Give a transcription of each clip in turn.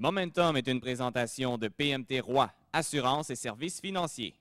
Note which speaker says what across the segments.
Speaker 1: Momentum est une présentation de PMT Roy, assurance et services financiers.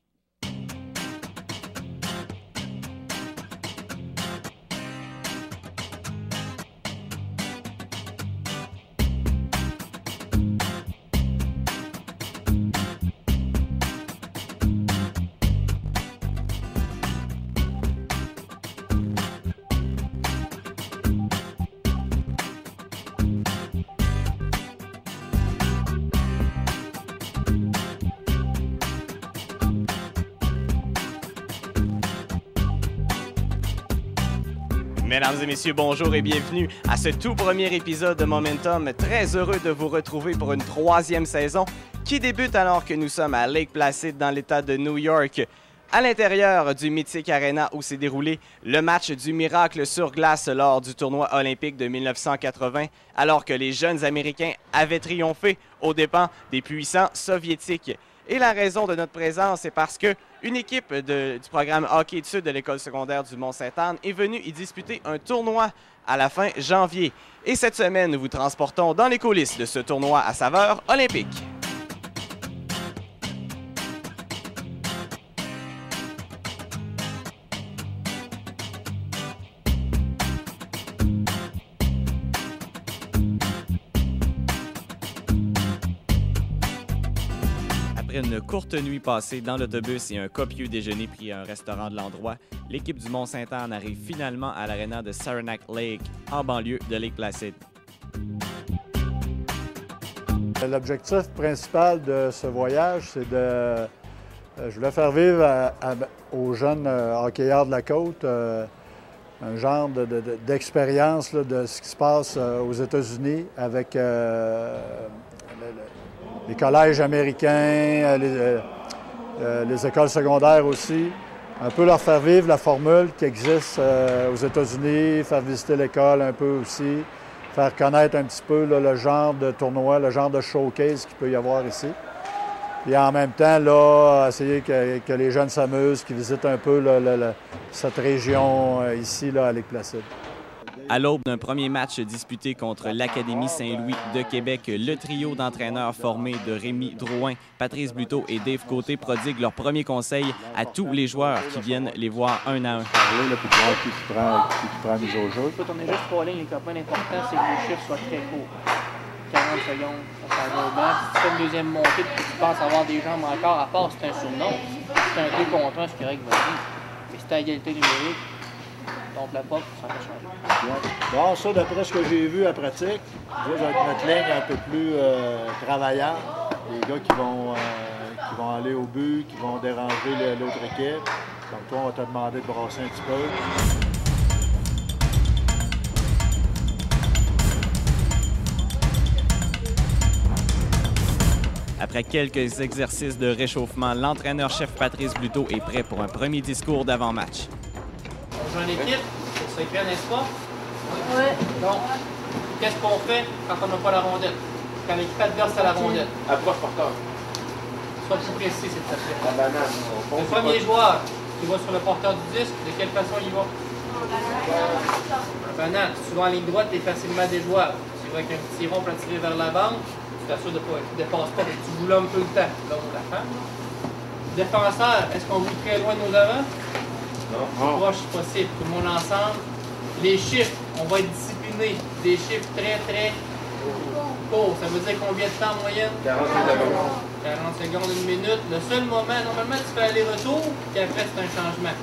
Speaker 1: Mesdames et messieurs, bonjour et bienvenue à ce tout premier épisode de Momentum. Très heureux de vous retrouver pour une troisième saison qui débute alors que nous sommes à Lake Placid dans l'État de New York, à l'intérieur du mythique Arena où s'est déroulé le match du miracle sur glace lors du tournoi olympique de 1980, alors que les jeunes Américains avaient triomphé aux dépens des puissants Soviétiques. Et la raison de notre présence, c'est parce que une équipe du programme Hockey Études de l'école secondaire du Mont-Sainte-Anne est venue y disputer un tournoi à la fin janvier. Et cette semaine, nous vous transportons dans les coulisses de ce tournoi à saveur olympique. Après une courte nuit passée dans l'autobus et un copieux déjeuner pris à un restaurant de l'endroit, l'équipe du Mont-Sainte-Anne arrive finalement à l'aréna de Saranac Lake, en banlieue de Lake Placid.
Speaker 2: L'objectif principal de ce voyage, c'est de... Je voulais faire vivre aux jeunes hockeyeurs de la côte un genre d'expérience de ce qui se passe aux États-Unis avec les collèges américains, les écoles secondaires aussi. Un peu leur faire vivre la formule qui existe aux États-Unis, faire visiter l'école un peu aussi, faire connaître un petit peu le genre de tournoi, le genre de showcase qu'il peut y avoir ici. Et en même temps, là, essayer que les jeunes s'amusent, qu'ils visitent un peu cette région ici là, à Lake Placid.
Speaker 1: À l'aube d'un premier match disputé contre l'Académie Saint-Louis de Québec, le trio d'entraîneurs formé de Rémi Drouin, Patrice Bluteau et Dave Côté prodigue leurs premiers conseils à tous les joueurs qui viennent les voir un à un.
Speaker 2: Là, puis voir qui prend mise au jeu.
Speaker 3: Écoute, on est juste trois lignes, les copains. L'important, c'est que les chiffres soient très courts. 40 secondes, on s'en va au banc. Si tu fais une deuxième montée et que tu penses avoir des jambes encore, à part si c'est un surnom, si c'est un 2 contre 1, c'est correct, vas-y. Mais si tu as égalité numérique, tombe la porte, ça va changer.
Speaker 2: Bon, ça, d'après ce que j'ai vu à pratique, ça va être notre ligne un peu plus travaillante. Les gars qui vont aller au but, qui vont déranger l'autre équipe. Donc toi, on va te demander de brasser un petit peu.
Speaker 1: Après quelques exercices de réchauffement, l'entraîneur-chef Patrice Bluteau est prêt pour un premier discours d'avant-match.
Speaker 3: On joue en équipe, c'est clair, n'est-ce pas?
Speaker 4: Oui.
Speaker 3: Donc, qu'est-ce qu'on fait quand on n'a pas la rondelle? Quand l'équipe adverse a la rondelle?
Speaker 5: Approche porteur.
Speaker 3: Sois plus précis, s'il te plaît.
Speaker 5: La banane.
Speaker 3: Le premier joueur qui va sur le porteur du disque, de quelle façon il va? La banane. Si tu vas en ligne droite, tu es facilement déjouable. Tu vas avec un petit rond pour tirer vers la bande. Tu t'assures de ne dépasse pas, mais tu boulonnes tout le temps. Là, on la fait. Défenseur, est-ce qu'on joue très loin de nos avants?
Speaker 5: Non.
Speaker 3: Le plus proche possible, tout le monde ensemble. Les chiffres, on va être discipliné. Des chiffres très, très courts. Ça veut dire combien de temps en moyenne?
Speaker 5: 40 secondes.
Speaker 3: 40 secondes, 1 minute. Le seul moment, normalement, tu fais aller-retour, puis après, c'est un changement.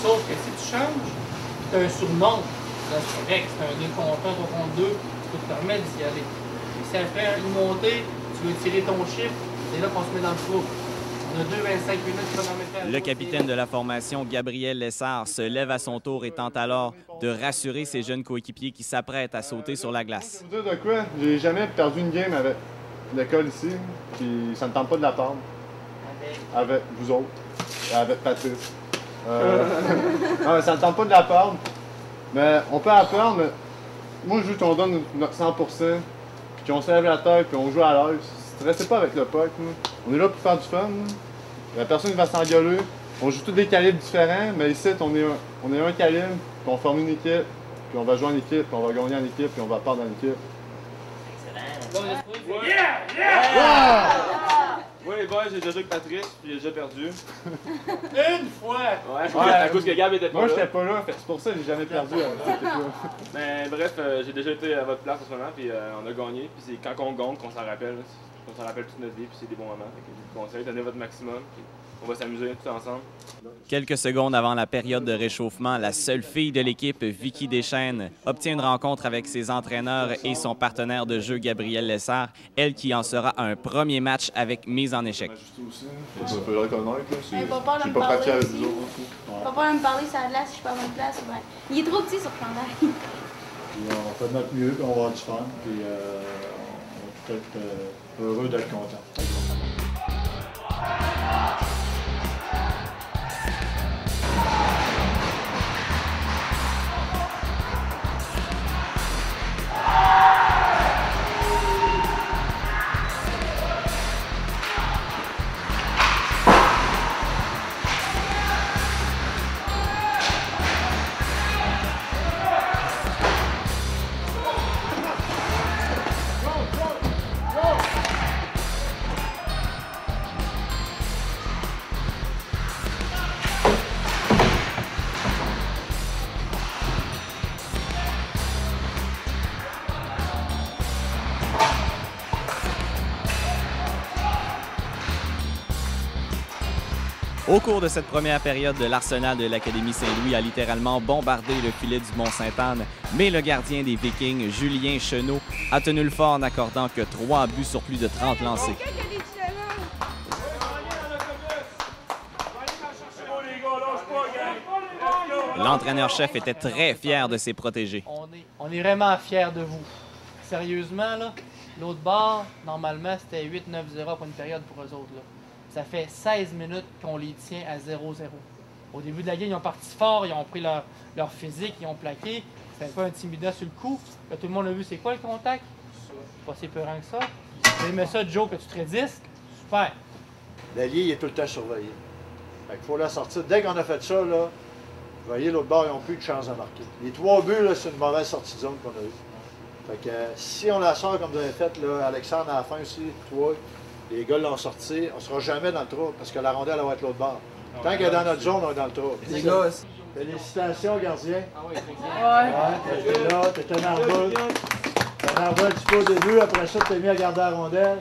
Speaker 3: Sauf que si tu changes, tu as un surnom. Là, c'est correct, c'est un 2 contre 1, 3 contre 2, tu peux te permettre d'y aller. Et si après une montée, tu veux tirer ton chiffre, c'est là qu'on se met dans le trou. On a 2,25 minutes chronométrées.
Speaker 1: Le capitaine de la formation, Gabriel Lessard, se lève à son tour et tente alors de rassurer ses jeunes coéquipiers qui s'apprêtent à sauter sur la glace.
Speaker 6: Je vais vous dire de quoi? J'ai jamais perdu une game avec l'école ici, puis ça ne tente pas de la perdre. Avec vous autres, et avec Patrice. Non, mais ça ne tente pas de la perdre, mais on peut la perdre, mais moi je veux qu'on donne notre 100%, puis on se lève la tête, puis on joue à l'aise. Restez pas avec le puck, on est là pour faire du fun. La personne qui va s'engueuler. On joue tous des calibres différents, mais ici, on est un calibre, puis on forme une équipe, puis on va jouer en équipe, puis on va gagner en équipe, puis on va perdre en équipe.
Speaker 3: Excellent. Yeah! Yeah!
Speaker 5: fois, j'ai déjà joué avec Patrice, puis j'ai déjà perdu.
Speaker 3: Une fois!
Speaker 5: Ouais, à cause que Gab était pas
Speaker 6: Moi,
Speaker 5: là.
Speaker 6: j'étais pas là, c'est pour ça que j'ai jamais perdu.
Speaker 5: Mais bref, j'ai déjà été à votre place en ce moment, puis on a gagné. Puis c'est quand on gagne qu'on s'en rappelle. On s'en rappelle toute notre vie, puis c'est des bons moments. Fait que je vous conseille, donnez votre maximum, puis on va s'amuser tous ensemble.
Speaker 1: Quelques secondes avant la période de réchauffement, la seule fille de l'équipe, Vicky Deschênes, obtient une rencontre avec ses entraîneurs et son partenaire de jeu, Gabriel Lessard, elle qui en sera un premier match avec mise en échec.
Speaker 6: Ça peut le reconnaître, là.
Speaker 4: Pas peur de
Speaker 6: J'ai
Speaker 4: me
Speaker 6: pas
Speaker 4: parler
Speaker 6: pratiqué avec
Speaker 4: aussi.
Speaker 6: vous autres.
Speaker 4: Pas peur de me parler sur la glace si je suis pas à bonne place. Ben, il est trop petit sur le chandail.
Speaker 2: Puis on fait de notre mieux, puis on va avoir du fun, puis on va peut-être heureux d'être content.
Speaker 1: Au cours de cette première période, l'arsenal de l'Académie Saint-Louis a littéralement bombardé le filet du Mont-Sainte-Anne, mais le gardien des Vikings, Julien Chenot, a tenu le fort en accordant que 3 buts sur plus de 30 lancés. L'entraîneur-chef était très fier de ses protégés.
Speaker 3: On est vraiment fiers de vous. Sérieusement, là, l'autre bord, normalement, c'était 8-9-0 pour une période pour eux autres. Là. Ça fait 16 minutes qu'on les tient à 0-0. Au début de la game, ils ont parti fort, ils ont pris leur physique, ils ont plaqué. C'était un peu intimidant sur le coup. Là, tout le monde a vu c'est quoi le contact. C'est pas si peurant que ça. Tu aimais ça, Joe, que tu te résistes? Super.
Speaker 2: L'allié, il est tout le temps surveillé. Fait qu'il faut la sortir. Dès qu'on a fait ça, là, vous voyez, l'autre bord, ils n'ont plus de chance de marquer. Les 3 buts, là, c'est une mauvaise sortie de zone qu'on a eue. Fait que si on la sort comme vous avez fait, là, Alexandre à la fin aussi, toi, les gars l'ont sorti, on ne sera jamais dans le trou parce que la rondelle elle va être l'autre bord. Tant qu'elle est dans notre zone, on est dans le trou.
Speaker 3: Les gars,
Speaker 2: Félicitations, gardien.
Speaker 3: ah oui,
Speaker 2: Ouais, t'étais là, t'étais nerveux. T'étais nerveux un petit peu au début, après ça, t'es mis à garder la rondelle.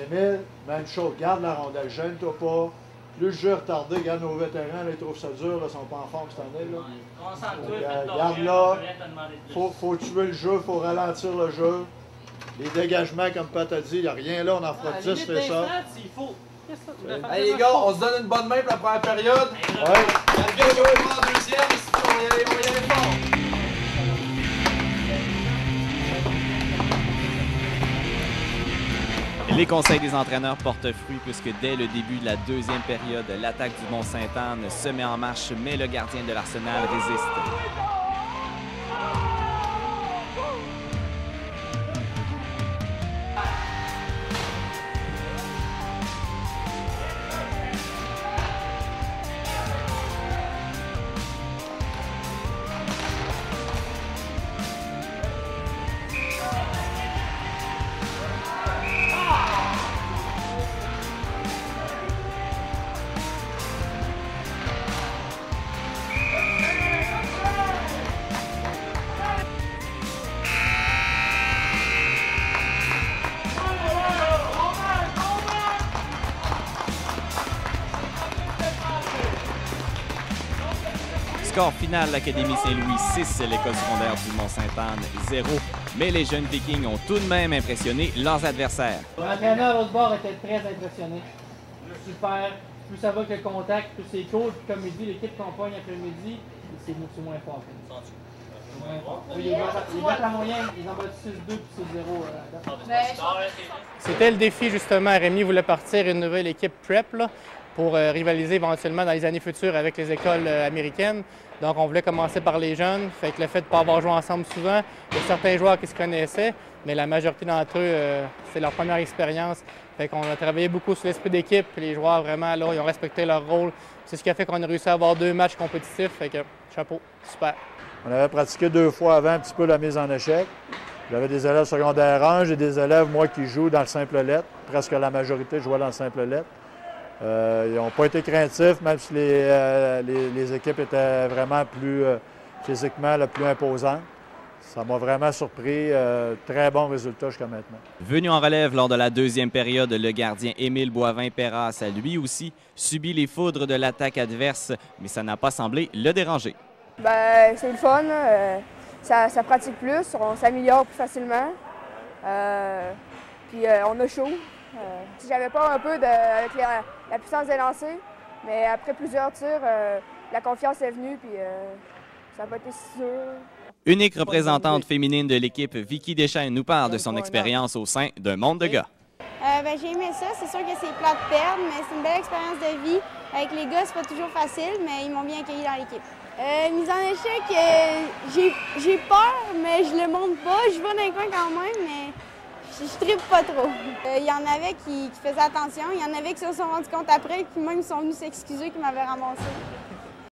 Speaker 2: Émile, même chose, garde la rondelle, gêne-toi pas. Plus le jeu est retardé, regarde nos vétérans, là, ils trouvent ça dur, ils sont pas en forme cette année. Là. Garde là, faut tuer le jeu, faut ralentir le jeu. Les dégagements, comme Pat a dit, il n'y a rien là, on en fera 10, fait ça.
Speaker 7: Hey les gars, on se donne une bonne main pour la première période.
Speaker 2: Ouais.
Speaker 7: La vidéo est en deuxième, ici, on va y aller fort.
Speaker 1: Les conseils des entraîneurs portent fruit puisque dès le début de la deuxième période, l'attaque du Mont-Sainte-Anne se met en marche, mais le gardien de l'Arsenal résiste. Score final, l'Académie Saint-Louis 6, l'école secondaire du Mont-Sainte-Anne 0. Mais les jeunes Vikings ont tout de même impressionné leurs adversaires.
Speaker 3: L'entraîneur à l'autre bord était très impressionné. Super. Plus ça va que le contact, plus c'est cool. Puis comme il dit, l'équipe qu'on pogne après-midi, c'est moins fort. Oui, ils battent la moyenne, ils en battent 6-2 puis 6-0. C'était le défi justement. Rémi voulait partir une nouvelle équipe prep là, pour rivaliser éventuellement dans les années futures avec les écoles américaines. Donc on voulait commencer par les jeunes. Fait que le fait de ne pas avoir joué ensemble souvent, il y a certains joueurs qui se connaissaient, mais la majorité d'entre eux, c'est leur première expérience. Fait qu'on a travaillé beaucoup sur l'esprit d'équipe. Les joueurs vraiment là, ils ont respecté leur rôle. C'est ce qui a fait qu'on a réussi à avoir 2 matchs compétitifs. Fait que chapeau, super.
Speaker 2: On avait pratiqué 2 fois avant un petit peu la mise en échec. J'avais des élèves secondaire 1, j'ai des élèves, moi, qui jouent dans le simple lettre. Presque la majorité jouait dans le simple lettre. Ils n'ont pas été craintifs, même si les équipes étaient vraiment plus physiquement plus imposantes. Ça m'a vraiment surpris. Très bon résultat jusqu'à maintenant.
Speaker 1: Venu en relève lors de la deuxième période, le gardien Émile Boivin-Perras a lui aussi subi les foudres de l'attaque adverse, mais ça n'a pas semblé le déranger.
Speaker 8: Ben, c'est le fun. Ça pratique plus, on s'améliore plus facilement. Puis on a chaud. J'avais peur un peu avec la puissance des lancers, mais après plusieurs tirs, la confiance est venue, puis ça n'a pas été si dur.
Speaker 1: Unique représentante féminine de l'équipe, Vicky Deschênes nous parle de son expérience au sein d'un monde de gars.
Speaker 9: J'ai aimé ça. C'est sûr que c'est plat de perdre, mais c'est une belle expérience de vie. Avec les gars, c'est pas toujours facile, mais ils m'ont bien accueilli dans l'équipe. Mise en échec, j'ai peur, mais je le montre pas. Je vais dans les coins quand même, mais je trippe pas trop. Il y en avait qui faisaient attention, il y en avait qui se sont rendus compte après, puis même ils sont venus s'excuser qu'ils m'avaient ramassé.